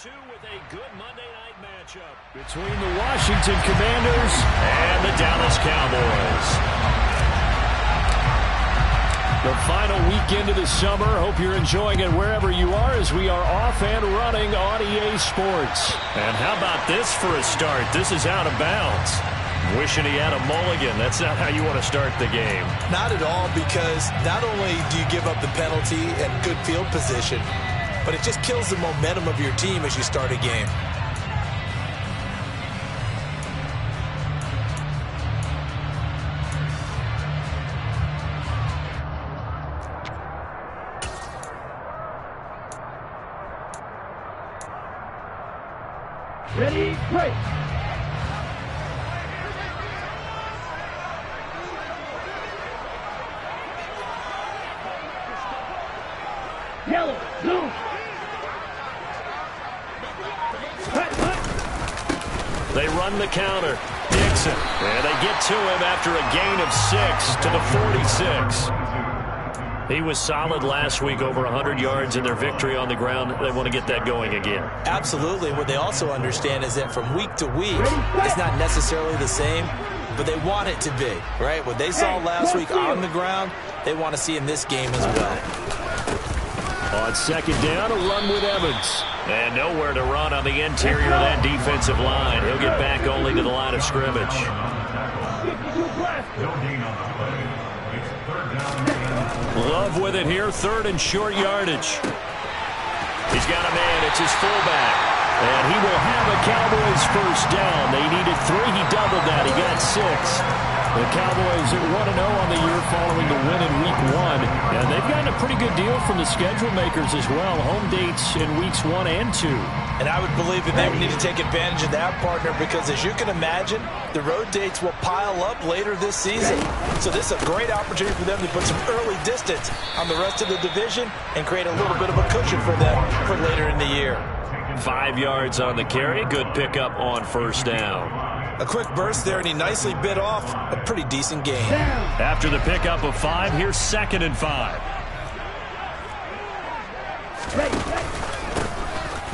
2 with a good Monday night matchup between the Washington Commanders and the Dallas Cowboys. The final weekend of the summer. Hope you're enjoying it wherever you are as we are off and running on EA Sports. And how about this for a start? This is out of bounds. Wishing he had a mulligan. That's not how you want to start the game. Not at all, because not only do you give up the penalty and good field position, but it just kills the momentum of your team as you start a game. Ready, break. Yellow, blue. They run the counter. Dixon. And they get to him after a gain of 6 to the 46. He was solid last week, over 100 yards in their victory on the ground. They want to get that going again. Absolutely. What they also understand is that from week to week, it's not necessarily the same, but they want it to be, right? What they saw last week on the ground, they want to see in this game as well. On second down, a run with Evans. And nowhere to run on the interior of that defensive line. He'll get back only to the line of scrimmage. Love with it here, third and short yardage. He's got a man, it's his fullback. And he will have a Cowboys first down. They needed 3, he doubled that, he got 6. The Cowboys at 1-0 on the year following the win in Week 1. And they've gotten a pretty good deal from the schedule makers as well. Home dates in Weeks 1 and 2. And I would believe that they would need to take advantage of that, partner, because as you can imagine, the road dates will pile up later this season. So this is a great opportunity for them to put some early distance on the rest of the division and create a little bit of a cushion for them for later in the year. 5 yards on the carry. Good pickup on first down. A quick burst there, and he nicely bit off a pretty decent gain. After the pickup of 5, here's 2nd and 5.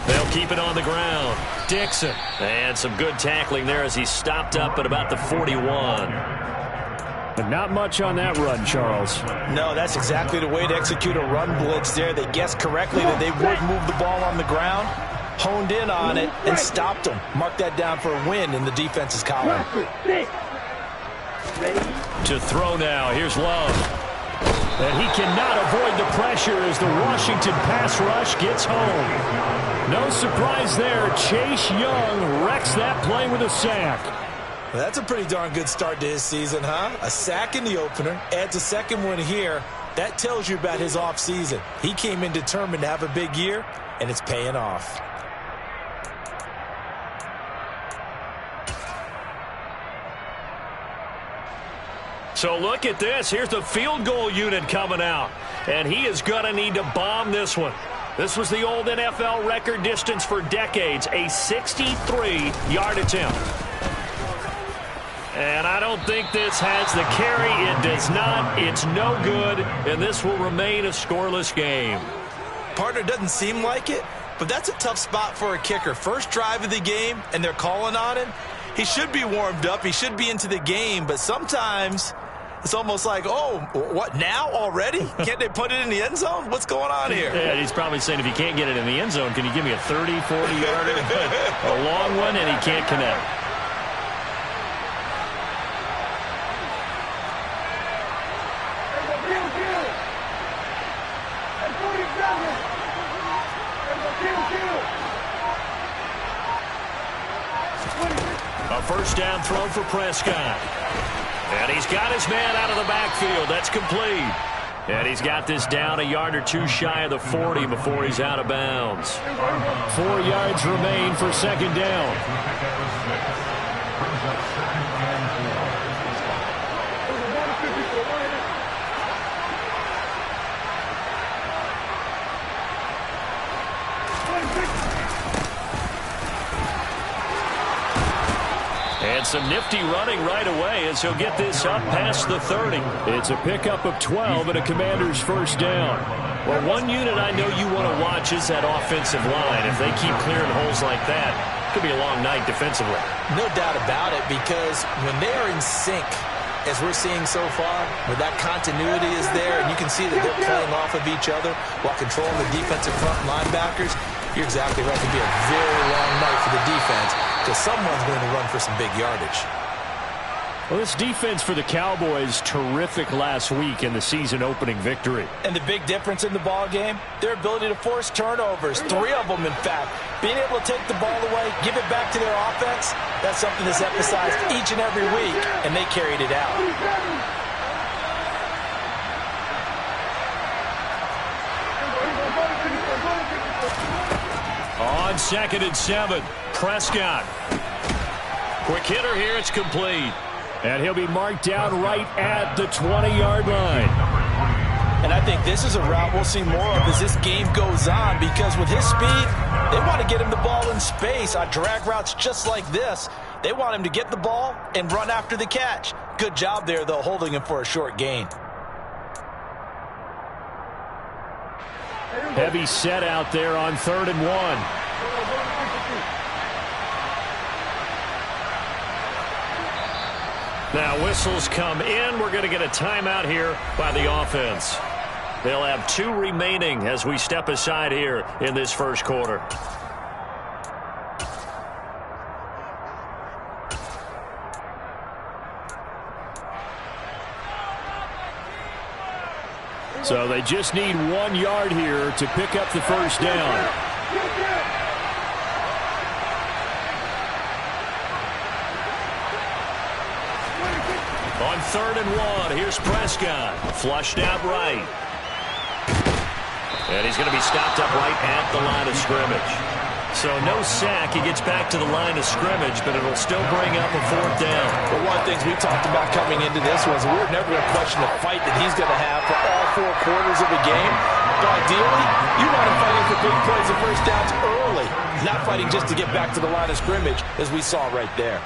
They'll keep it on the ground. Dixon. And some good tackling there as he stopped up at about the 41. But not much on that run, Charles. No, that's exactly the way to execute a run blitz there. They guessed correctly that they would move the ball on the ground, honed in on it, and stopped them. Mark that down for a win in the defense's column. To throw now. Here's Love. And he cannot avoid the pressure as the Washington pass rush gets home. No surprise there. Chase Young wrecks that play with a sack. Well, that's a pretty darn good start to his season, huh? A sack in the opener, adds a second one here. That tells you about his offseason. He came in determined to have a big year, and it's paying off. So look at this. Here's the field goal unit coming out. And he is going to need to bomb this one. This was the old NFL record distance for decades, a 63-yard attempt. And I don't think this has the carry. It does not. It's no good. And this will remain a scoreless game. Partner, doesn't seem like it, but that's a tough spot for a kicker. First drive of the game, and they're calling on him. He should be warmed up. He should be into the game. But sometimes it's almost like, oh, what, now already? Can't they put it in the end zone? What's going on here? Yeah, he's probably saying, if you can't get it in the end zone, can you give me a 30, 40-yarder? A long one, and he can't connect. A first down throw for Prescott. And he's got his man out of the backfield. That's complete. And he's got this down a yard or two shy of the 40 before he's out of bounds. 4 yards remain for second down. And some nifty running right away as he'll get this up past the 30. It's a pickup of 12 and a Commander's first down. Well, one unit I know you want to watch is that offensive line. If they keep clearing holes like that, it could be a long night defensively. No doubt about it, because when they are in sync, as we're seeing so far, where that continuity is there, and you can see that they're playing off of each other while controlling the defensive front linebackers, you're exactly right. It could be a very long night for the defense because someone's going to run for some big yardage. Well, this defense for the Cowboys, terrific last week in the season-opening victory. And the big difference in the ball game, their ability to force turnovers, 3 of them, in fact. Being able to take the ball away, give it back to their offense, that's something that's emphasized each and every week, and they carried it out. On 2nd and 7, Prescott. Quick hitter here, it's complete. And he'll be marked down right at the 20-yard line. And I think this is a route we'll see more of as this game goes on, because with his speed, they want to get him the ball in space on drag routes just like this. They want him to get the ball and run after the catch. Good job there, though, holding him for a short gain. Heavy set out there on 3rd and 1. Now whistles come in. We're going to get a timeout here by the offense. They'll have 2 remaining as we step aside here in this first quarter. So they just need 1 yard here to pick up the first down. On 3rd and 1, here's Prescott. Flushed out right. And he's going to be stopped up right at the line of scrimmage. So no sack. He gets back to the line of scrimmage, but it'll still bring up a 4th down. Well, one of the things we talked about coming into this was we were never going to question the fight that he's going to have for all 4 quarters of the game. But ideally, you want him fighting for big plays and first downs early, not fighting just to get back to the line of scrimmage, as we saw right there.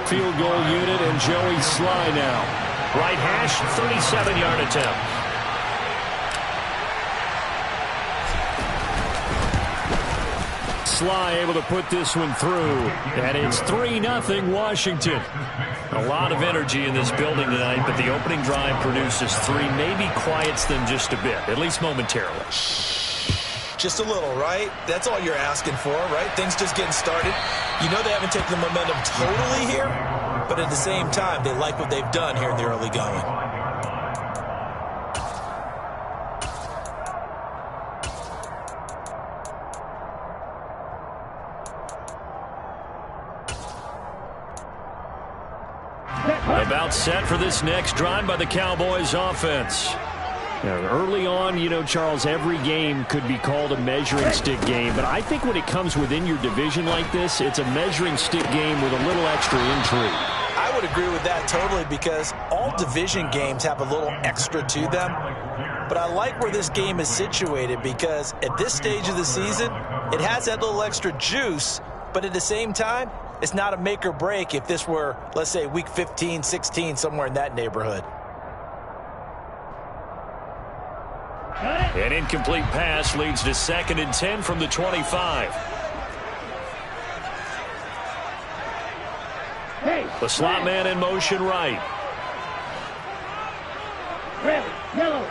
Field goal unit and Joey Sly now. Right hash, 37-yard attempt. Sly able to put this one through. And it's 3-0 Washington. A lot of energy in this building tonight, but the opening drive produces 3. Maybe quiets them just a bit, at least momentarily. Just a little, right? That's all you're asking for, right? Things just getting started. You know they haven't taken the momentum totally here, but at the same time, they like what they've done here in the early going. About set for this next drive by the Cowboys offense. Now, early on, you know, Charles, every game could be called a measuring stick game, but I think when it comes within your division like this, it's a measuring stick game with a little extra intrigue. I would agree with that totally, because all division games have a little extra to them. But I like where this game is situated, because at this stage of the season, it has that little extra juice, but at the same time, it's not a make or break if this were, let's say, week 15, 16, somewhere in that neighborhood. An incomplete pass leads to 2nd and 10 from the 25. The slot man in motion right. Red, yellow.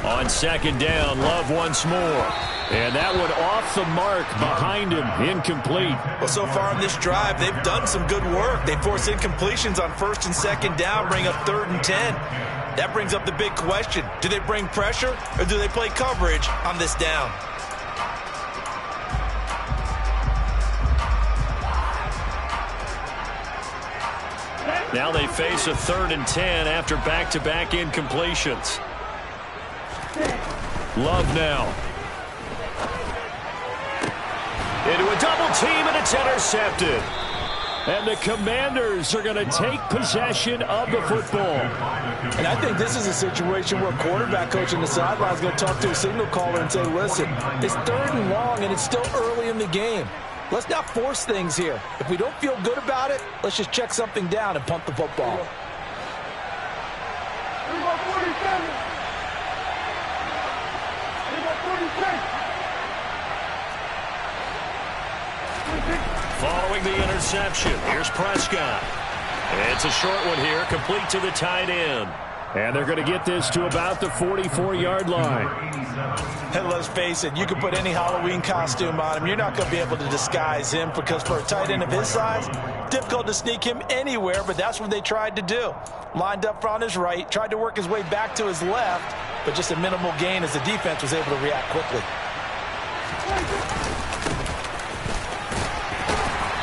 On 2nd down, Love once more. And that one off the mark behind him, incomplete. Well, so far in this drive, they've done some good work. They force incompletions on 1st and 2nd down, bring up 3rd and 10. That brings up the big question. Do they bring pressure, or do they play coverage on this down? Now they face a 3rd and 10 after back-to-back incompletions. Love now. Into a double team, and it's intercepted. And the Commanders are going to take possession of the football. And I think this is a situation where a quarterback coach on the sideline is going to talk to a signal caller and say, listen, it's 3rd and long and it's still early in the game. Let's not force things here. If we don't feel good about it, let's just check something down and punt the football. Following the interception, here's Prescott. It's a short one here, complete to the tight end. And they're going to get this to about the 44-yard line. And let's face it, you can put any Halloween costume on him. You're not going to be able to disguise him because for a tight end of his size, difficult to sneak him anywhere, but that's what they tried to do. Lined up on his right, tried to work his way back to his left, but just a minimal gain as the defense was able to react quickly.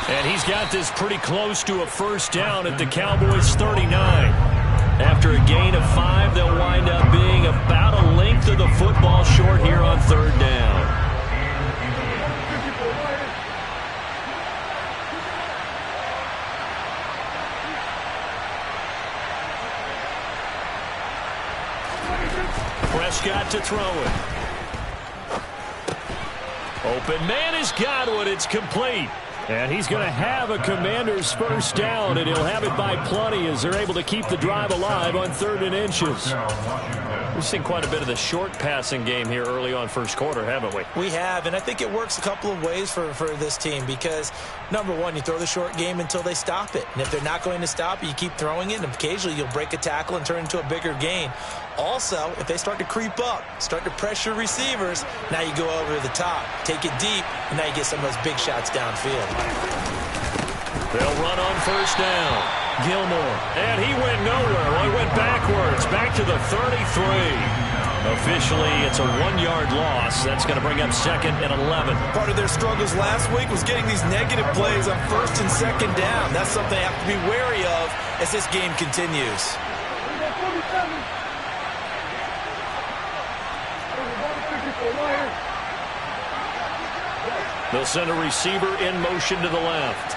And he's got this pretty close to a first down at the Cowboys' 39. After a gain of 5, they'll wind up being about a length of the football short here on 3rd down. Prescott to throw it. Open man has got one. It's complete. And he's going to have a Commander's first down, and he'll have it by plenty as they're able to keep the drive alive on 3rd and inches. We've seen quite a bit of the short passing game here early on first quarter, haven't we? We have, and I think it works a couple of ways for this team because, number one, you throw the short game until they stop it. And if they're not going to stop it, you keep throwing it, and occasionally you'll break a tackle and turn into a bigger gain. Also, if they start to creep up, start to pressure receivers, now you go over the top, take it deep, and now you get some of those big shots downfield. They'll run on first down. Gilmore, and he went nowhere. Well, he went backwards, back to the 33. Officially, it's a 1-yard loss. That's going to bring up 2nd and 11. Part of their struggles last week was getting these negative plays on 1st and 2nd down. That's something they have to be wary of as this game continues. They'll send a receiver in motion to the left.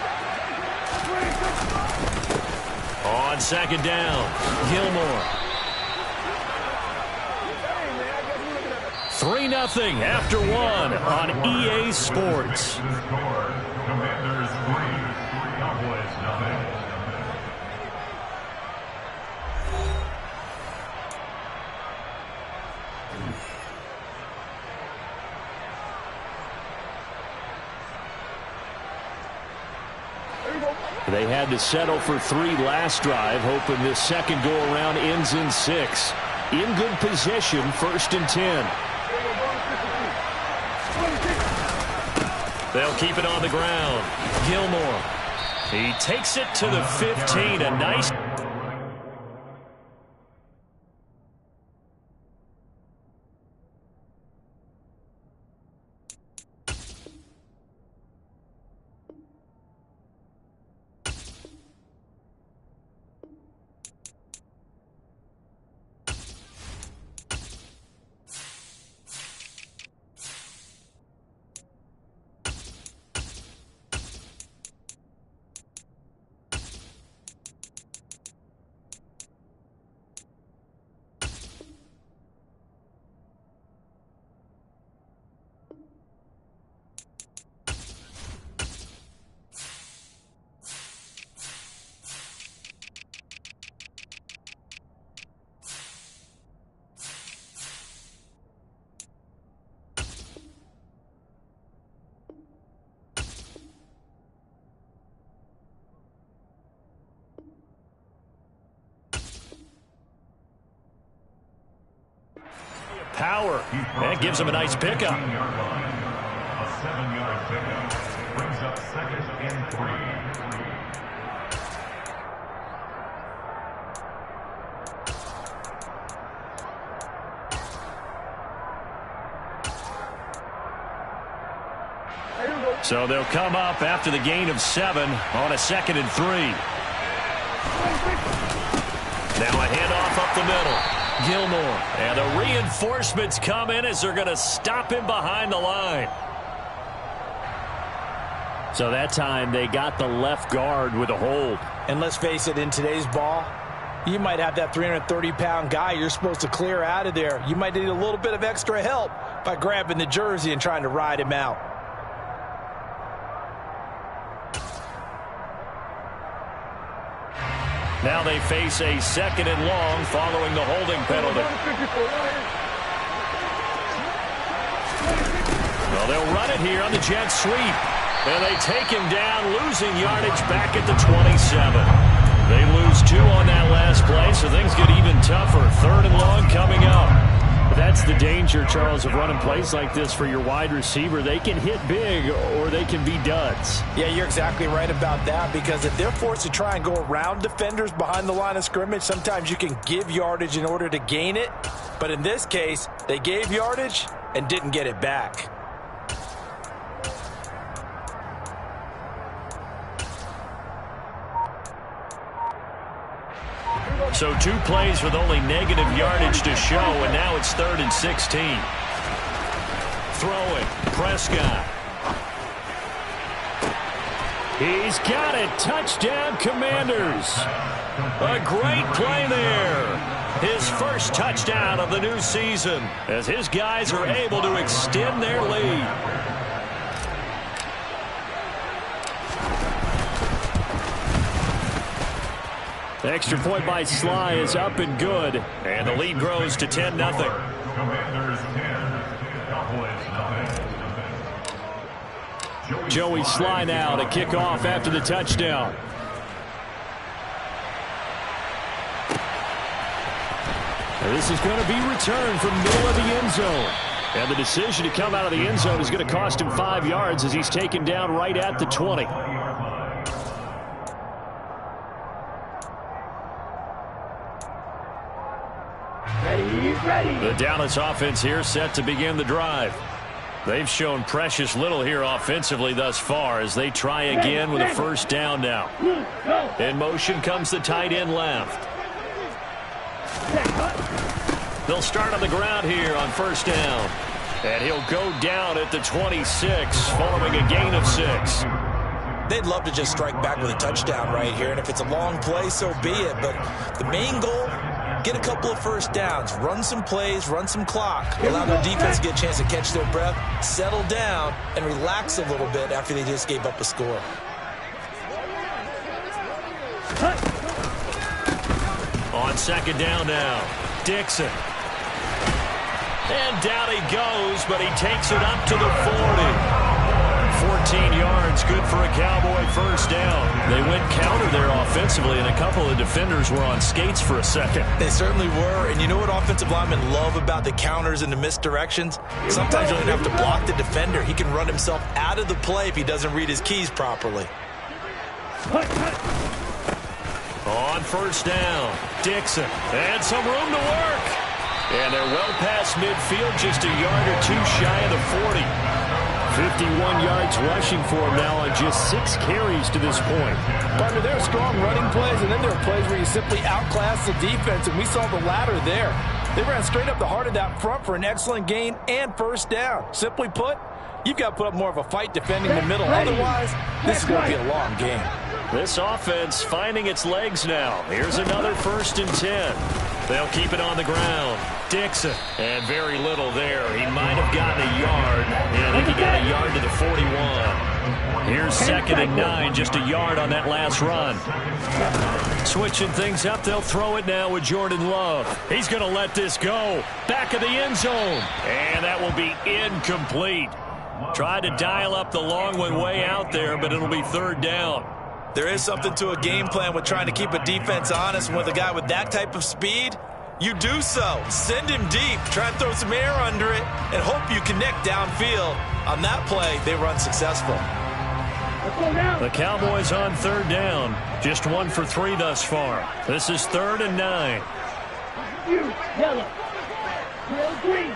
On 2nd down, Gilmore. 3-0 after 1 on EA Sports. Commanders 3, Cowboys 0. They had to settle for 3 last drive, hoping this second go-around ends in 6. In good position, 1st and 10. They'll keep it on the ground. Gilmore. He takes it to the 15. A nice... Power. That gives him a nice pickup. A 7-yard pickup brings up 2nd and 3. So they'll come up after the gain of 7 on a 2nd and 3. Now a handoff up the middle. Gilmore, and the reinforcements come in as they're going to stop him behind the line. So that time they got the left guard with a hold. And let's face it, in today's ball, you might have that 330-pound guy you're supposed to clear out of there. You might need a little bit of extra help by grabbing the jersey and trying to ride him out. Now they face a 2nd and long following the holding penalty. Well, they'll run it here on the jet sweep. And they take him down, losing yardage back at the 27. They lose 2 on that last play, so things get even tougher. 3rd and long coming up. But that's the danger, Charles, of running plays like this for your wide receiver. They can hit big or they can be duds. Yeah, you're exactly right about that, because if they're forced to try and go around defenders behind the line of scrimmage, sometimes you can give yardage in order to gain it. But in this case, they gave yardage and didn't get it back. So 2 plays with only negative yardage to show, and now it's 3rd and 16. Throwing, Prescott. He's got it. Touchdown, Commanders. A great play there. His first touchdown of the new season, as his guys are able to extend their lead. The extra point by Sly is up and good, and the lead grows to 10-0. Commanders 10, Cowboys 9. Joey Sly now to kick off after the touchdown. This is going to be returned from middle of the end zone. And the decision to come out of the end zone is going to cost him 5 yards as he's taken down right at the 20. The Dallas offense here set to begin the drive. They've shown precious little here offensively thus far as they try again with a first down now. In motion comes the tight end left. They'll start on the ground here on first down. And he'll go down at the 26 following a gain of 6. They'd love to just strike back with a touchdown right here, and if it's a long play, so be it. But the main goal, get a couple of first downs, run some plays, run some clock, allow their defense to get a chance to catch their breath, settle down, and relax a little bit after they just gave up a score. On second down now, Dixon. And down he goes, but he takes it up to the 40. 14 yards, good for a Cowboy first down. They went counter there offensively, and a couple of defenders were on skates for a second. They certainly were, and you know what offensive linemen love about the counters and the misdirections? Sometimes you don't even have to block the defender. He can run himself out of the play if he doesn't read his keys properly. On first down, Dixon, and some room to work. And they're well past midfield, just a yard or 2 shy of the 40. 51 yards rushing for him now on just 6 carries to this point. Partner, there are strong running plays, and then there are plays where you simply outclass the defense, and we saw the latter there. They ran straight up the heart of that front for an excellent gain and first down. Simply put, you've got to put up more of a fight defending the middle. Otherwise, this is going to be a long game. This offense finding its legs now. Here's another 1st and 10. They'll keep it on the ground. Dixon, and very little there. He might have gotten a yard. Yeah, I think he got a yard to the 41. Here's 2nd and 9, just a yard on that last run. Switching things up, they'll throw it now with Jordan Love. He's going to let this go. Back of the end zone. And that will be incomplete. Tried to dial up the long one way out there, but it'll be 3rd down. There is something to a game plan with trying to keep a defense honest. And with a guy with that type of speed, you do so. Send him deep, try and throw some air under it, and hope you connect downfield. On that play, they run successful. The Cowboys on 3rd down. Just 1 for 3 thus far. This is 3rd and 9. Yellow. Green.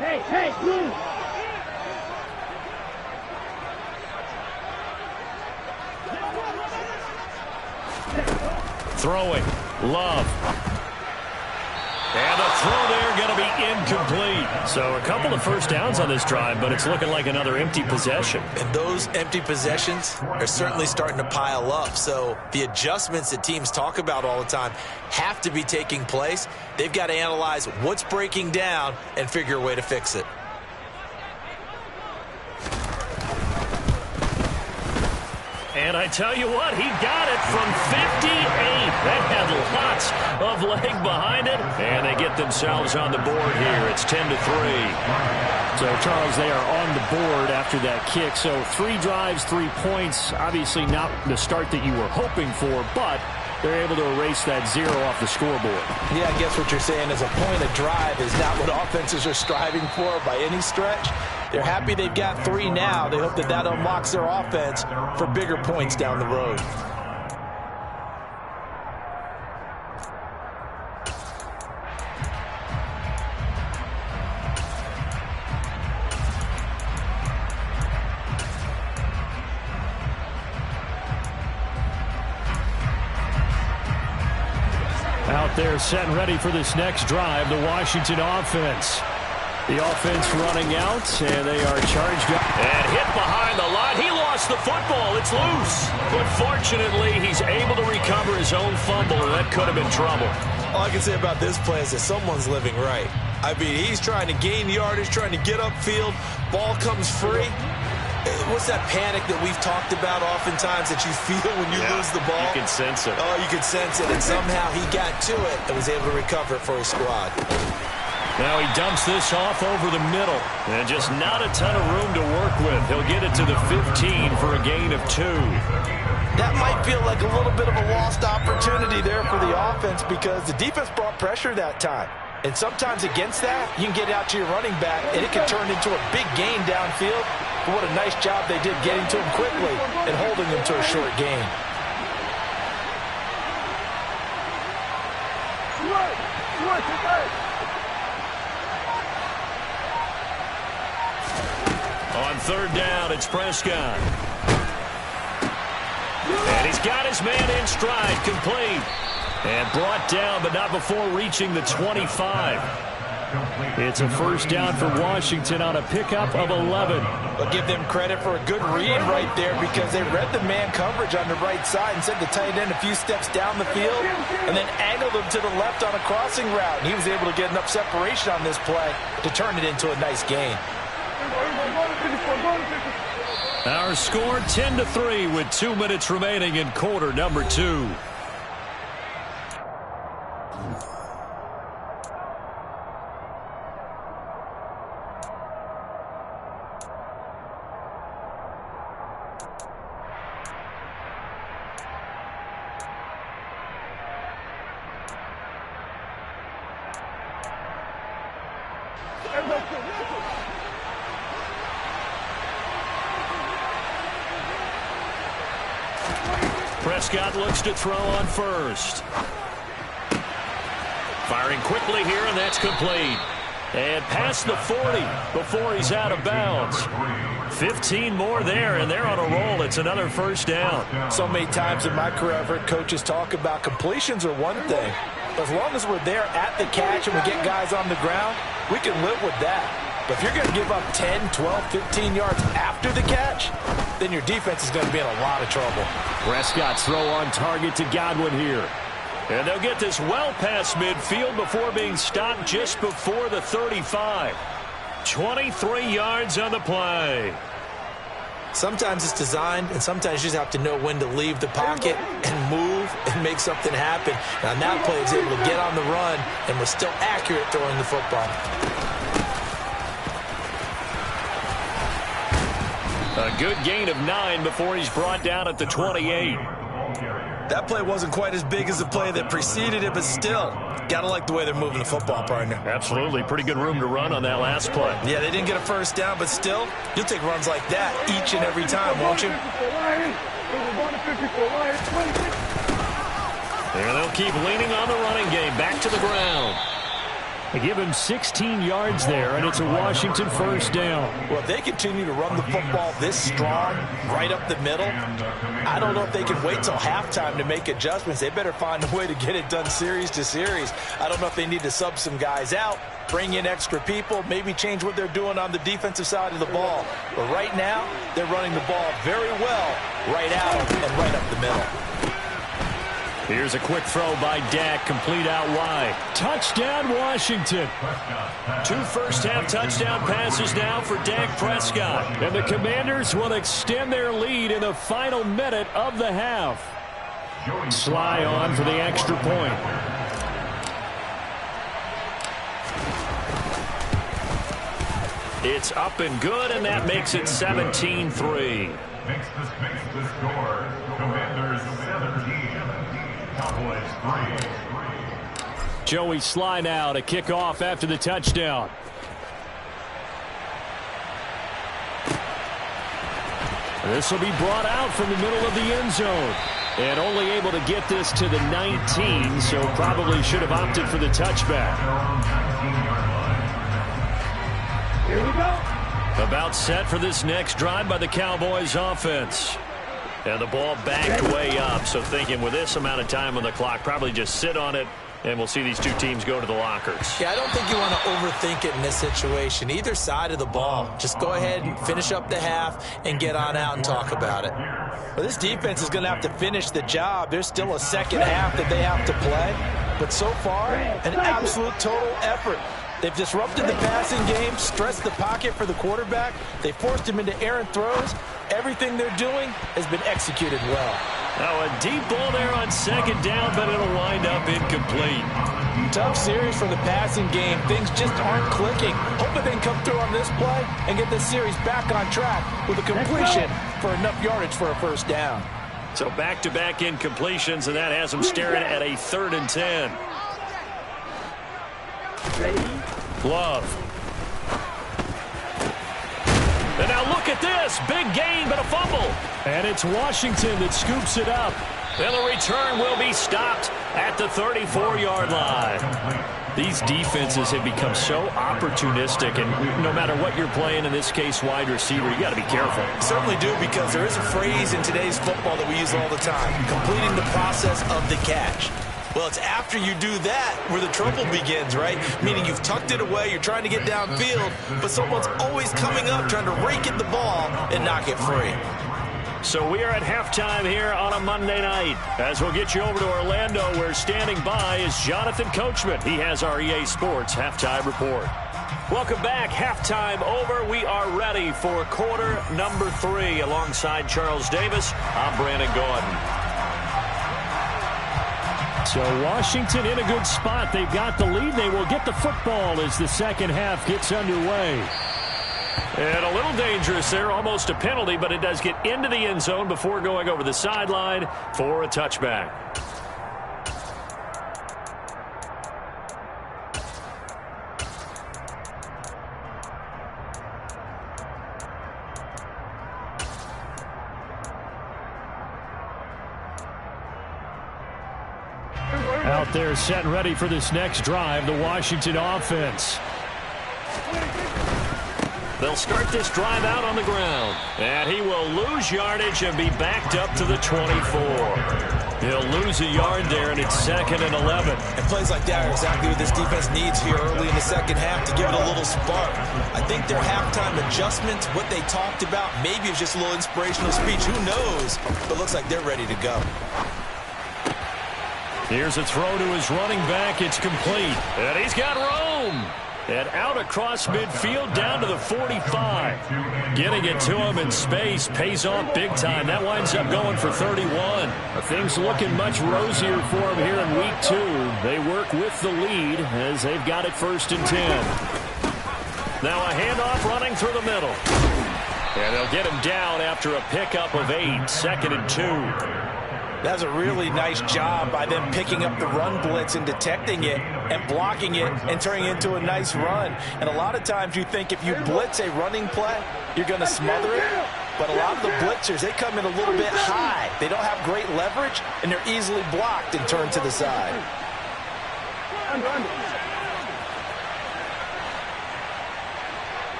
Hey, blue. Throwing, Love. And the throw there going to be incomplete. So a couple of first downs on this drive, but it's looking like another empty possession. And those empty possessions are certainly starting to pile up. So the adjustments that teams talk about all the time have to be taking place. They've got to analyze what's breaking down and figure a way to fix it. And I tell you what, he got it from 58. That had lots of leg behind it. And they get themselves on the board here. It's 10-3. So, Charles, they are on the board after that kick. So 3 drives, 3 points. Obviously not the start that you were hoping for, but they're able to erase that 0 off the scoreboard. Yeah, I guess what you're saying is a point of drive is not what offenses are striving for by any stretch. They're happy they've got 3 now. They hope that that unlocks their offense for bigger points down the road. Out there set and ready for this next drive, the Washington offense. The offense running out, and they are charged up. And hit behind the line. He lost the football. It's loose. But fortunately, he's able to recover his own fumble, and that could have been trouble. All I can say about this play is that someone's living right. I mean, he's trying to gain yardage, trying to get upfield. Ball comes free. What's that panic that we've talked about oftentimes that you feel when you lose the ball? You can sense it. Oh, you can sense it. And somehow he got to it and was able to recover it for his squad. Now he dumps this off over the middle. And just not a ton of room to work with. He'll get it to the 15 for a gain of 2. That might feel like a little bit of a lost opportunity there for the offense because the defense brought pressure that time. And sometimes against that, you can get out to your running back, and it can turn into a big gain downfield. But what a nice job they did getting to him quickly and holding him to a short gain. On 3rd down, it's Prescott. And he's got his man in stride, complete. And brought down, but not before reaching the 25. It's a first down for Washington on a pickup of 11. But give them credit for a good read right there because they read the man coverage on the right side and sent the tight end a few steps down the field and then angled him to the left on a crossing route. And he was able to get enough separation on this play to turn it into a nice gain. Our score 10-3 with 2 minutes remaining in quarter number 2. Prescott looks to throw on first. Firing quickly here, and that's complete. And past the 40 before he's out of bounds. 15 more there, and they're on a roll. It's another first down. So many times in my career, I've heard coaches talk about completions are one thing. But as long as we're there at the catch and we get guys on the ground, we can live with that. But if you're going to give up 10, 12, 15 yards after the catch, then your defense is going to be in a lot of trouble. Prescott's throw on target to Godwin here. And they'll get this well past midfield before being stopped just before the 35. 23 yards on the play. Sometimes it's designed, and sometimes you just have to know when to leave the pocket and move and make something happen. Now, that play was able to get on the run and was still accurate throwing the football. A good gain of 9 before he's brought down at the 28. That play wasn't quite as big as the play that preceded it, but still, got to like the way they're moving the football, partner. Absolutely. Pretty good room to run on that last play. Yeah, they didn't get a first down, but still, you'll take runs like that each and every time, won't you? And they'll keep leaning on the running game. Back to the ground. They give him 16 yards there, and it's a Washington first down. Well, if they continue to run the football this strong, right up the middle, I don't know if they can wait till halftime to make adjustments. They better find a way to get it done series to series. I don't know if they need to sub some guys out, bring in extra people, maybe change what they're doing on the defensive side of the ball. But right now, they're running the ball very well right out and right up the middle. Here's a quick throw by Dak, complete out wide. Touchdown, Washington. 2 first-half touchdown passes now for Dak Prescott. And the Commanders will extend their lead in the final minute of the half. Sly on for the extra point. It's up and good, and that makes it 17-3. Makes the score. Commanders 17. Cowboys 3. Joey Sly now to kick off after the touchdown. This will be brought out from the middle of the end zone. And only able to get this to the 19, so probably should have opted for the touchback. Here we go. About set for this next drive by the Cowboys offense. And the ball backed way up, so thinking with this amount of time on the clock, probably just sit on it, and we'll see these two teams go to the lockers. Yeah, I don't think you want to overthink it in this situation. Either side of the ball. Just go ahead and finish up the half and get on out and talk about it. Well, this defense is going to have to finish the job. There's still a second half that they have to play. But so far, an absolute total effort. They've disrupted the passing game, stressed the pocket for the quarterback. They forced him into errant throws. Everything they're doing has been executed well. Now a deep ball there on second down, but it'll wind up incomplete. Tough series for the passing game. Things just aren't clicking. Hoping they can come through on this play and get this series back on track with a completion for enough yardage for a first down. So back-to-back incompletions, and that has them staring at a 3rd and 10. Love. And now look at this. Big gain, but a fumble. And it's Washington that scoops it up. And the return will be stopped at the 34-yard line. These defenses have become so opportunistic, and no matter what you're playing, in this case wide receiver, you got to be careful. Certainly do, because there is a phrase in today's football that we use all the time: completing the process of the catch. Well, it's after you do that where the trouble begins, right? Meaning you've tucked it away, you're trying to get downfield, but someone's always coming up trying to rake at the ball and knock it free. So we are at halftime here on a Monday night. As we'll get you over to Orlando, where standing by is Jonathan Coachman. He has our EA Sports Halftime Report. Welcome back. Halftime over. We are ready for quarter number 3. Alongside Charles Davis, I'm Brandon Gordon. So Washington in a good spot. They've got the lead. They will get the football as the second half gets underway. And a little dangerous there, almost a penalty, but it does get into the end zone before going over the sideline for a touchback. Out there set and ready for this next drive, the Washington offense. They'll start this drive out on the ground. And he will lose yardage and be backed up to the 24. He'll lose a yard there, and it's 2nd and 11. And plays like that are exactly what this defense needs here early in the second half to give it a little spark. I think their halftime adjustments, what they talked about, maybe it's just a little inspirational speech. Who knows? But looks like they're ready to go. Here's a throw to his running back. It's complete. And he's got room. And out across midfield down to the 45. Getting it to him in space pays off big time. That winds up going for 31. Things looking much rosier for him here in week 2. They work with the lead as they've got it 1st and 10. Now a handoff running through the middle. And they'll get him down after a pickup of 8. 2nd and 2. That was a really nice job by them picking up the run blitz and detecting it and blocking it and turning it into a nice run. And a lot of times you think if you blitz a running play, you're going to smother it. But a lot of the blitzers, they come in a little bit high. They don't have great leverage, and they're easily blocked and turned to the side.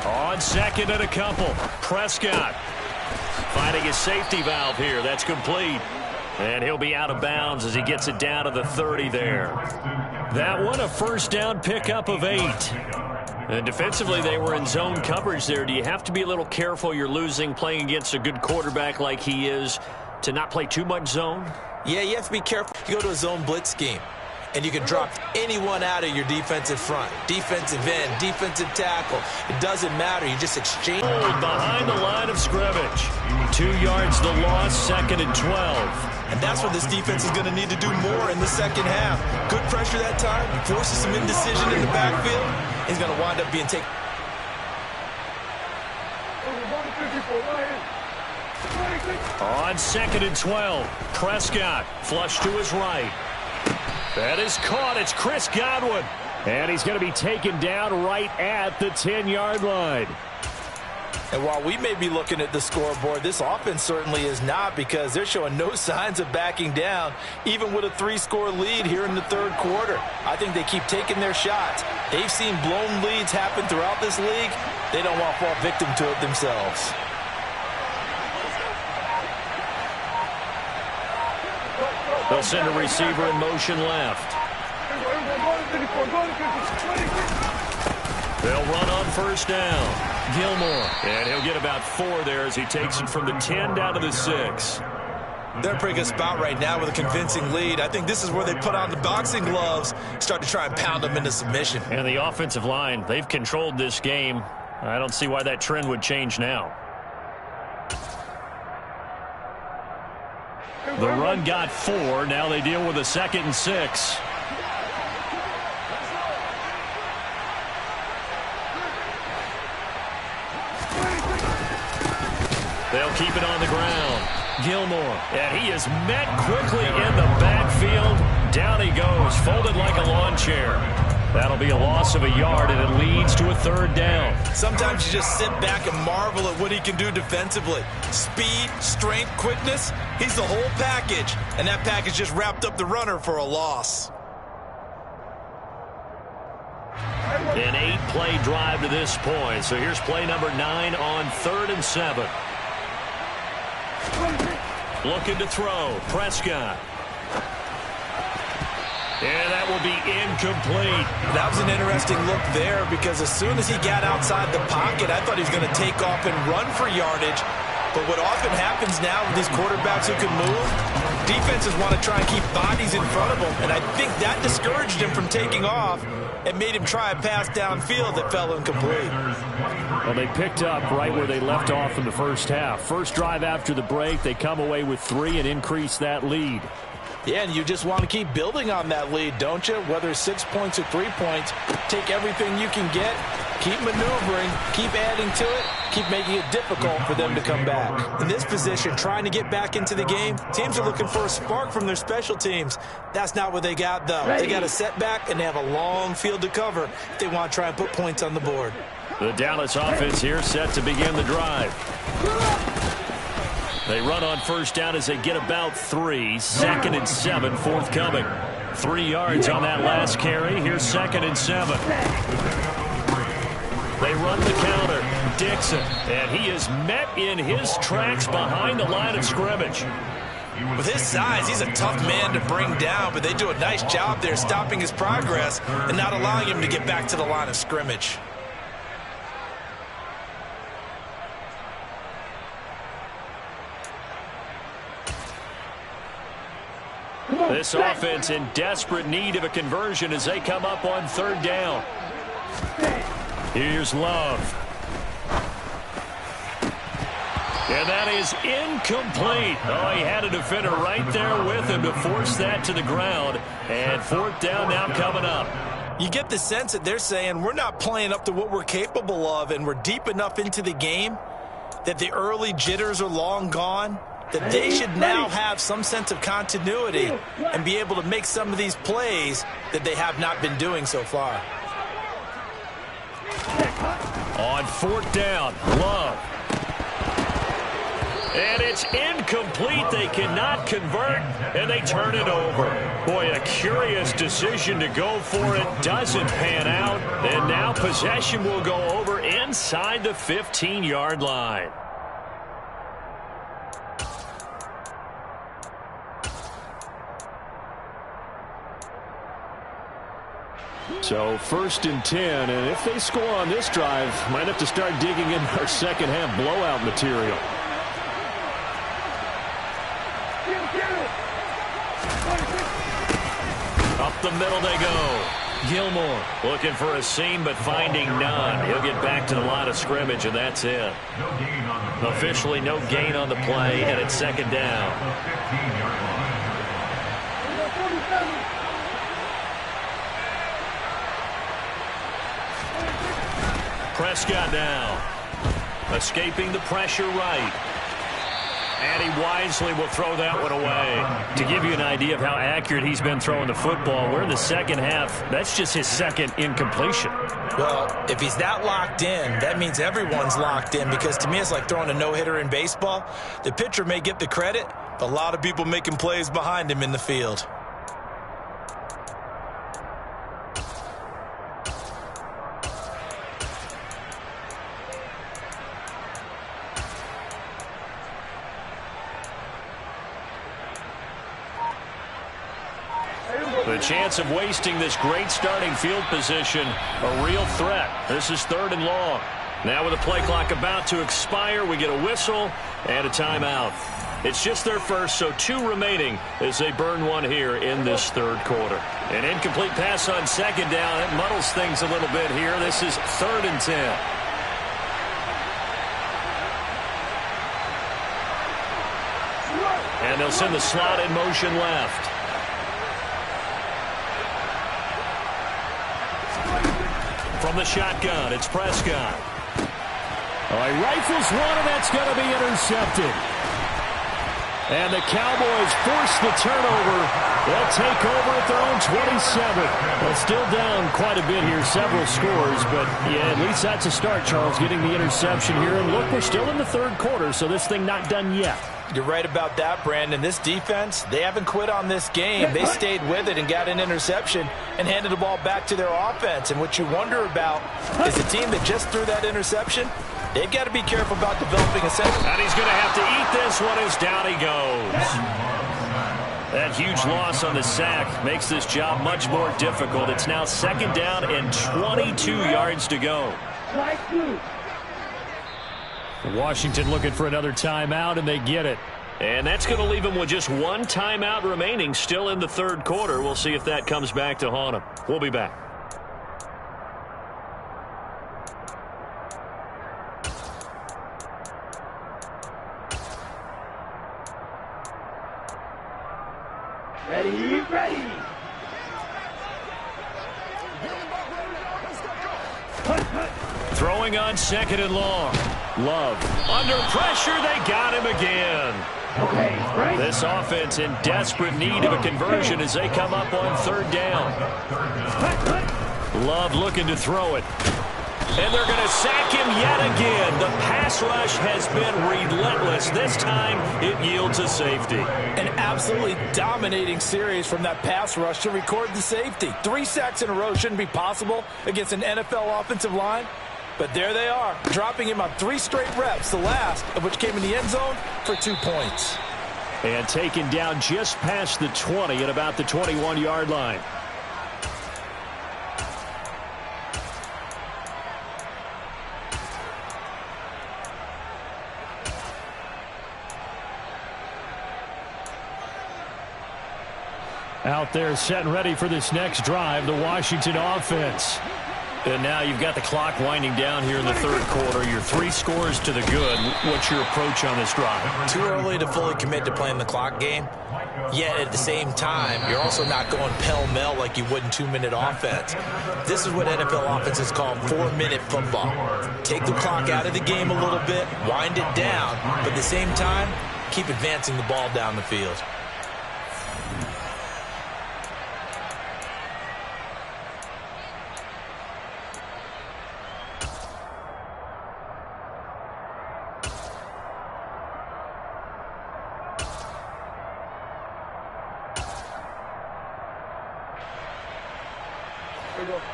On second and a couple, Prescott finding his safety valve here. That's complete. And he'll be out of bounds as he gets it down to the 30 there. That one a first down pickup of 8. And defensively, they were in zone coverage there. Do you have to be a little careful you're losing playing against a good quarterback like he is to not play too much zone? Yeah, you have to be careful. You go to a zone blitz scheme, and you can drop anyone out of your defensive front. Defensive end, defensive tackle. It doesn't matter. You just exchange. Behind the line of scrimmage. 2 yards the loss, second and 12. And that's what this defense is going to need to do more in the second half. Good pressure that time. Forces some indecision in the backfield. He's going to wind up being taken. On second and 12, Prescott flush to his right. That is caught. It's Chris Godwin. And he's going to be taken down right at the 10-yard line. And while we may be looking at the scoreboard, this offense certainly is not, because they're showing no signs of backing down, even with a 3-score lead here in the third quarter. I think they keep taking their shots. They've seen blown leads happen throughout this league. They don't want to fall victim to it themselves. They'll send a receiver in motion left. They'll run on first down. Gilmore. And he'll get about 4 there as he takes it from the 10 down to the 6. They're in a pretty good spot right now with a convincing lead. I think this is where they put on the boxing gloves, start to try and pound them into submission. And the offensive line, they've controlled this game. I don't see why that trend would change now. The run got 4. Now they deal with a 2nd and 6. They'll keep it on the ground. Gilmore. And he is met quickly in the backfield. Down he goes, folded like a lawn chair. That'll be a loss of a yard, and it leads to a 3rd down. Sometimes you just sit back and marvel at what he can do defensively. Speed, strength, quickness. He's the whole package. And that package just wrapped up the runner for a loss. An 8-play drive to this point. So here's play number 9 on 3rd and 7. Looking to throw. Prescott. And that will be incomplete. That was an interesting look there, because as soon as he got outside the pocket, I thought he was going to take off and run for yardage. But what often happens now with these quarterbacks who can move, defenses want to try and keep bodies in front of them. And I think that discouraged him from taking off and made him try a pass downfield that fell incomplete. Well, they picked up right where they left off in the first half. First drive after the break, they come away with 3 and increase that lead. Yeah, and you just want to keep building on that lead, don't you? Whether it's 6 points or 3 points, take everything you can get, keep maneuvering, keep adding to it, keep making it difficult for them to come back. In this position, trying to get back into the game, teams are looking for a spark from their special teams. That's not what they got, though. They got a setback, and they have a long field to cover if they want to try and put points on the board. The Dallas offense here set to begin the drive. They run on first down as they get about 3. 2nd and 7 forthcoming. 3 yards on that last carry. Here's 2nd and 7. They run the counter. Dixon. And he is met in his tracks behind the line of scrimmage. With his size, he's a tough man to bring down, but they do a nice job there stopping his progress and not allowing him to get back to the line of scrimmage. This offense in desperate need of a conversion as they come up on 3rd down. Here's Love. And that is incomplete. Oh, he had a defender right there with him to force that to the ground. And 4th down now coming up. You get the sense that they're saying we're not playing up to what we're capable of, and we're deep enough into the game that the early jitters are long gone, that they should now have some sense of continuity and be able to make some of these plays that they have not been doing so far. On 4th down, Love. And it's incomplete. They cannot convert, and they turn it over. Boy, a curious decision to go for it. Doesn't pan out, and now possession will go over inside the 15-yard line. So 1st and 10, and if they score on this drive, might have to start digging in our second half blowout material. Up the middle they go. Gilmore looking for a seam but finding none. He'll get back to the line of scrimmage, and that's it. Officially no gain on the play, and it's 2nd down. Prescott now, escaping the pressure right. And he wisely will throw that one away. To give you an idea of how accurate he's been throwing the football, we're in the second half. That's just his 2nd incompletion. Well, if he's that locked in, that means everyone's locked in, because to me it's like throwing a no-hitter in baseball. The pitcher may get the credit, but a lot of people making plays behind him in the field. The chance of wasting this great starting field position, a real threat. This is 3rd and long. Now with the play clock about to expire, we get a whistle and a timeout. It's just their first, so 2 remaining as they burn one here in this 3rd quarter. An incomplete pass on 2nd down. It muddles things a little bit here. This is 3rd and 10. And they'll send the slot in motion left. From the shotgun, it's Prescott. All right, rifles one, and that's going to be intercepted. And the Cowboys force the turnover. They'll take over at their own 27. Well, still down quite a bit here, several scores, but yeah, at least that's a start, Charles, getting the interception here. And look, we're still in the 3rd quarter, so this thing not done yet. You're right about that, Brandon. This defense, they haven't quit on this game. They stayed with it and got an interception and handed the ball back to their offense. And what you wonder about is the team that just threw that interception, they've got to be careful about developing a set. And he's going to have to eat this one as down he goes. That huge loss on the sack makes this job much more difficult. It's now 2nd down and 22 yards to go. Washington looking for another timeout, and they get it. And that's going to leave them with just 1 timeout remaining, still in the 3rd quarter. We'll see if that comes back to haunt them. We'll be back. Ready. Throwing on 2nd and long. Love. Under pressure, they got him again. Okay, right. This offense in desperate need of a conversion as they come up on 3rd down. Love looking to throw it. And they're going to sack him yet again. The pass rush has been relentless. This time, it yields a safety. An absolutely dominating series from that pass rush to record the safety. 3 sacks in a row shouldn't be possible against an NFL offensive line. But there they are, dropping him on 3 straight reps, the last of which came in the end zone for 2 points. And taken down just past the 20 at about the 21-yard line. Out there set and ready for this next drive, the Washington offense. And now you've got the clock winding down here in the 3rd quarter. Your 3 scores to the good. What's your approach on this drive? Too early to fully commit to playing the clock game. Yet at the same time, you're also not going pell-mell like you would in 2-minute offense. This is what NFL offenses call 4-minute football. Take the clock out of the game a little bit, wind it down, but at the same time, keep advancing the ball down the field.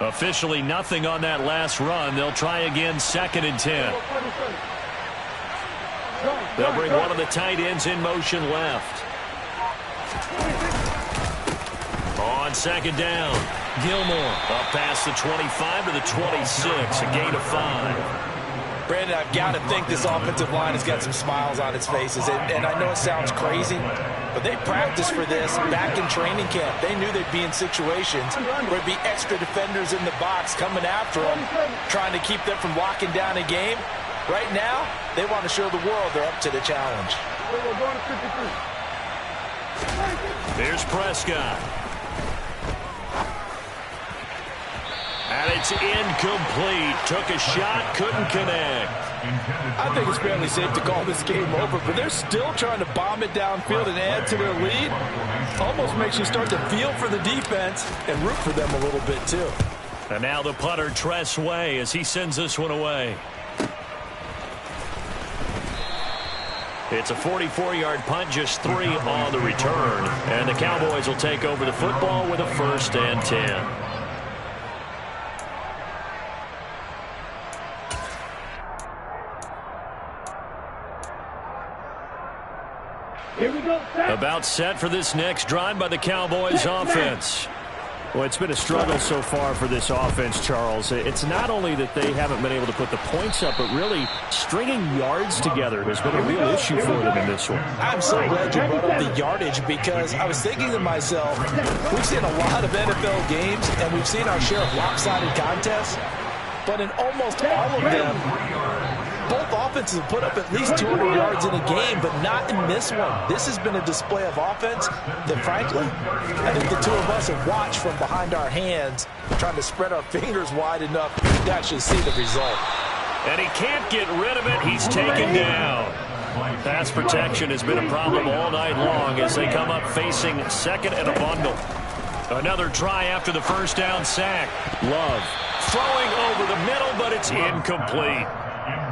Officially nothing on that last run. They'll try again, 2nd and 10. They'll bring one of the tight ends in motion left. On 2nd down, Gilmore up past the 25 to the 26, a gain of 5. Brandon, I've got to think this offensive line has got some smiles on its faces. And I know it sounds crazy, but they practiced for this back in training camp. They knew they'd be in situations where there'd be extra defenders in the box coming after them, trying to keep them from locking down a game. Right now, they want to show the world they're up to the challenge. Here's Prescott. And it's incomplete. Took a shot, couldn't connect. I think it's fairly safe to call this game over, but they're still trying to bomb it downfield and add to their lead. Almost makes you start to feel for the defense and root for them a little bit, too. And now the punter, Tress Way, as he sends this one away. It's a 44-yard punt, just 3 on the return. And the Cowboys will take over the football with a 1st and 10. Here we go. About set for this next drive by the Cowboys offense. Well, it's been a struggle so far for this offense, Charles. It's not only that they haven't been able to put the points up, but really stringing yards together has been a real issue for them in this one. I'm so glad you brought up the yardage, because I was thinking to myself, we've seen a lot of NFL games, and we've seen our share of lopsided contests, but in almost all of them, both offenses have put up at least 200 yards in a game, but not in this one. This has been a display of offense that, frankly, I think the two of us have watched from behind our hands, trying to spread our fingers wide enough to actually see the result. And he can't get rid of it. He's taken down. Pass protection has been a problem all night long as they come up facing 2nd and a bundle. Another try after the 1st down sack. Love throwing over the middle, but it's incomplete.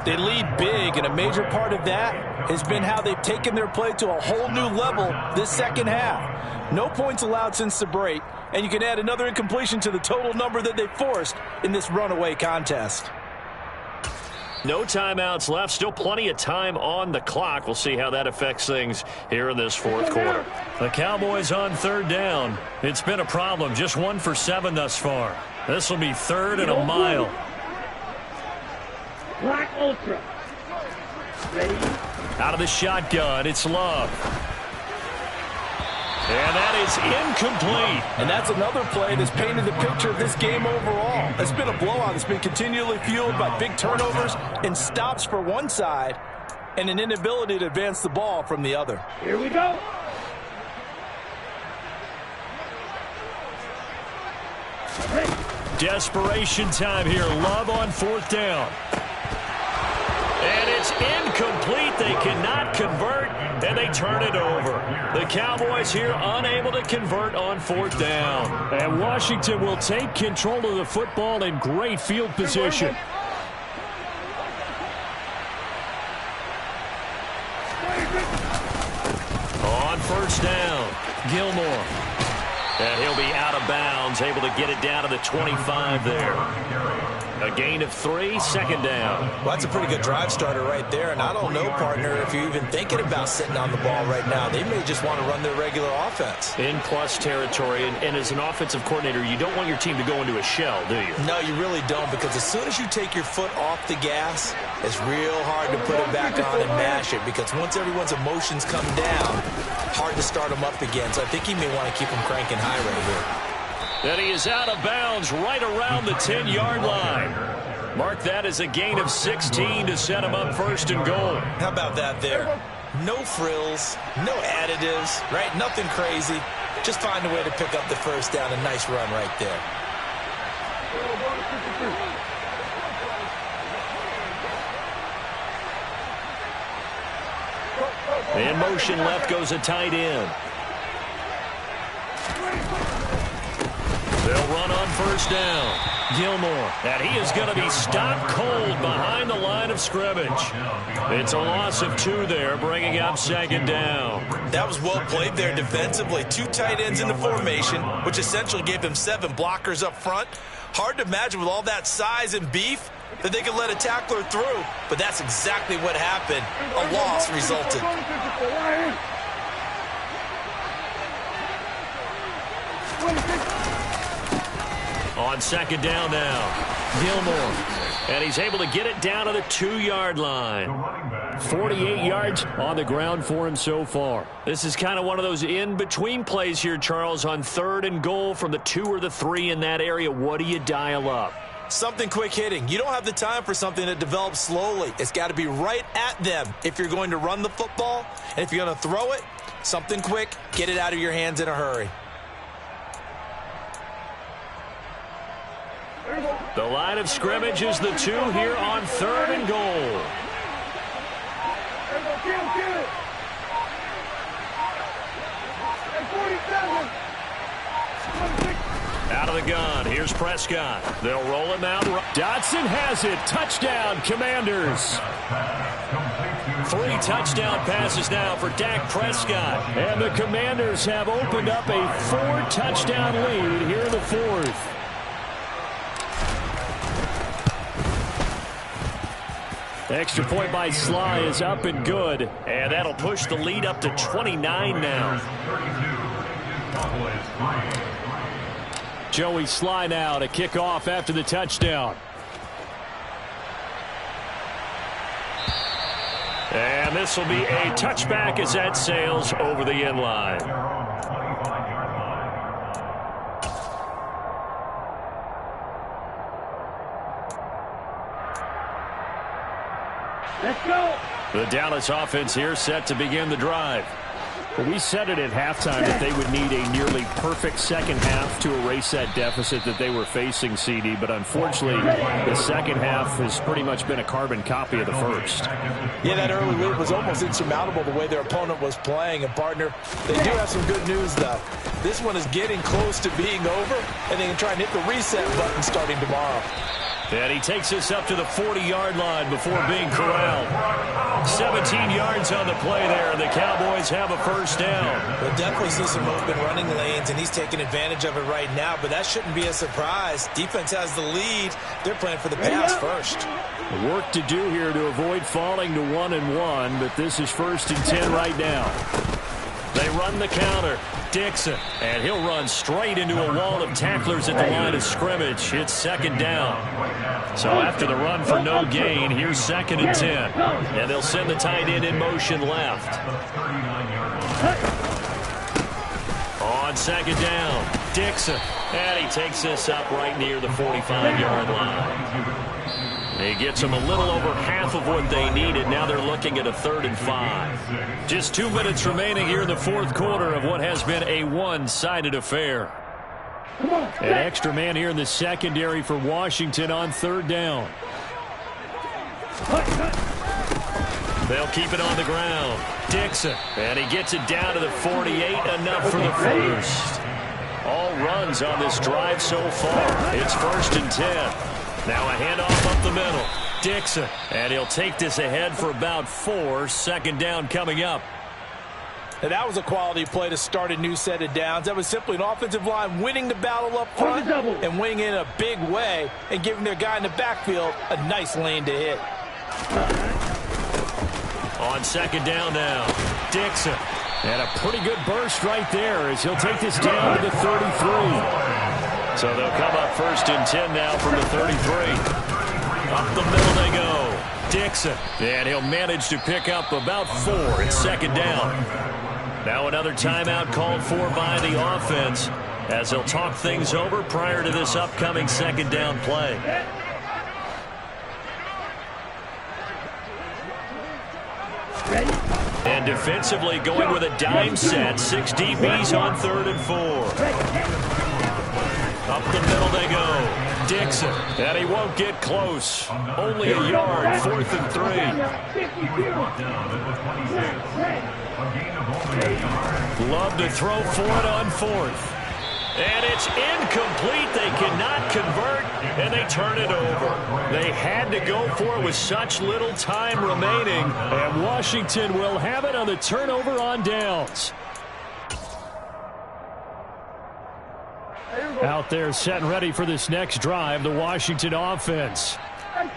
They lead big, and a major part of that has been how they've taken their play to a whole new level this 2nd half. No points allowed since the break, and you can add another incompletion to the total number that they forced in this runaway contest. No timeouts left. Still plenty of time on the clock. We'll see how that affects things here in this 4th quarter. The Cowboys on 3rd down. It's been a problem. Just 1 for 7 thus far. This will be 3rd and a mile. Black Ultra. Ready? Out of the shotgun, it's Love. And that is incomplete. And that's another play that's painted the picture of this game overall. It's been a blowout. It's been continually fueled by big turnovers and stops for one side and an inability to advance the ball from the other. Here we go. Desperation time here. Love on 4th down. And it's incomplete. They cannot convert, and they turn it over. The Cowboys here unable to convert on 4th down. And Washington will take control of the football in great field position. On 1st down, Gilmore. And he'll be out of bounds, able to get it down to the 25 there. A gain of 3, 2nd down. Well, that's a pretty good drive starter right there. And I don't know, partner, if you're even thinking about sitting on the ball right now. They may just want to run their regular offense. In plus territory. And as an offensive coordinator, you don't want your team to go into a shell, do you? No, you really don't, because as soon as you take your foot off the gas, it's real hard to put it back on and mash it, because once everyone's emotions come down, hard to start them up again. So I think he may want to keep them cranking high right here. And he is out of bounds right around the 10-yard line. Mark that as a gain of 16 to set him up 1st and goal. How about that there? No frills, no additives, right? Nothing crazy. Just find a way to pick up the 1st down. A nice run right there. In motion left goes a tight end. They'll run on 1st down. Gilmore, and he is going to be stopped cold behind the line of scrimmage. It's a loss of 2 there, bringing up 2nd down. That was well played there defensively. 2 tight ends in the formation, which essentially gave them 7 blockers up front. Hard to imagine with all that size and beef that they could let a tackler through, but that's exactly what happened. A loss resulted. On second down now, Gilmore. And he's able to get it down to the 2-yard line. 48 yards on the ground for him so far. This is kind of one of those in-between plays here, Charles, on 3rd and goal from the 2 or the 3 in that area. What do you dial up? Something quick hitting. You don't have the time for something that develops slowly. It's got to be right at them if you're going to run the football. And if you're going to throw it, something quick, get it out of your hands in a hurry. The line of scrimmage is the 2 here on 3rd and goal. Out of the gun, here's Prescott. They'll roll him out. Dotson has it. Touchdown, Commanders. 3 touchdown passes now for Dak Prescott. And the Commanders have opened up a 4-touchdown lead here in the 4th. Extra point by Sly is up and good. And that'll push the lead up to 29 now. Joey Sly now to kick off after the touchdown. And this will be a touchback as that sails over the end line. Let's go. The Dallas offense here set to begin the drive. Well, we said it at halftime that they would need a nearly perfect second half to erase that deficit that they were facing, CD. But unfortunately, the second half has pretty much been a carbon copy of the first. Yeah, that early lead was almost insurmountable the way their opponent was playing. And, partner, they do have some good news, though. This one is getting close to being over, and they can try and hit the reset button starting tomorrow. And he takes us up to the 40-yard line before being corralled. 17 yards on the play there, and the Cowboys have a first down. We'll definitely see some open running lanes, and he's taking advantage of it right now, but that shouldn't be a surprise. Defense has the lead. They're playing for the pass first. Work to do here to avoid falling to 1-1, but this is 1st and 10 right now. They run the counter. Dixon, and he'll run straight into a wall of tacklers at the line of scrimmage. It's 2nd down. So after the run for no gain, here's 2nd and 10. And they'll send the tight end in motion left. On 2nd down, Dixon. And he takes this up right near the 45-yard line. He gets them a little over half of what they needed. Now they're looking at a 3rd and 5. Just 2 minutes remaining here in the 4th quarter of what has been a one-sided affair. An extra man here in the secondary for Washington on 3rd down. They'll keep it on the ground. Dixon, and he gets it down to the 48, enough for the first. All runs on this drive so far. It's 1st and 10. Now a handoff up the middle. Dixon, and he'll take this ahead for about 4. 2nd down coming up. And that was a quality play to start a new set of downs. That was simply an offensive line winning the battle up front and winning in a big way and giving their guy in the backfield a nice lane to hit. On 2nd down now, Dixon. And a pretty good burst right there as he'll take this down to the 33. So they'll come up 1st and 10 now from the 33. Up the middle they go. Dixon. And he'll manage to pick up about 4. It's 2nd down. Now another timeout called for by the offense as they'll talk things over prior to this upcoming 2nd down play. And defensively going with a dime set. 6 DBs on 3rd and 4. Up the middle they go. Dixon. And he won't get close. Only a yard. 4th and 3. Love to throw for it on 4th. And it's incomplete. They cannot convert, and they turn it over. They had to go for it with such little time remaining. And Washington will have it on the turnover on downs. There we go. Out there set and ready for this next drive, the Washington offense.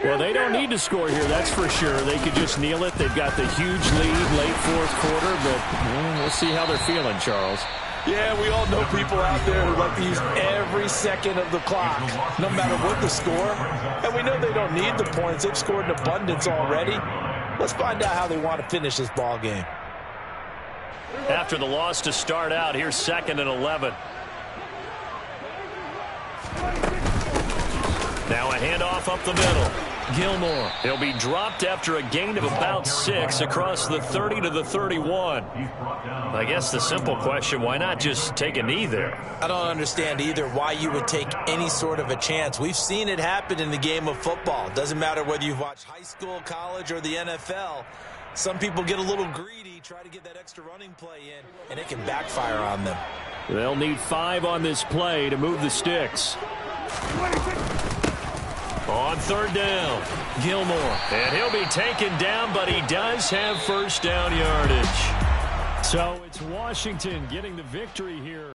Well, they don't need to score here, that's for sure. They could just kneel it. They've got the huge lead late fourth quarter, but we'll see how they're feeling, Charles. Yeah, we all know people out there who like to use every second of the clock, no matter what the score. And we know they don't need the points. They've scored in abundance already. Let's find out how they want to finish this ball game. After the loss to start out, here's 2nd and 11. Now a handoff up the middle. Gilmore. He'll be dropped after a gain of about 6 across the 30 to the 31. I guess the simple question, why not just take a knee there? I don't understand either why you would take any sort of a chance. We've seen it happen in the game of football. Doesn't matter whether you've watched high school, college, or the NFL. Some people get a little greedy, try to get that extra running play in, and it can backfire on them. They'll need 5 on this play to move the sticks. On 3rd down, Gilmore. And he'll be taken down, but he does have first down yardage. So it's Washington getting the victory here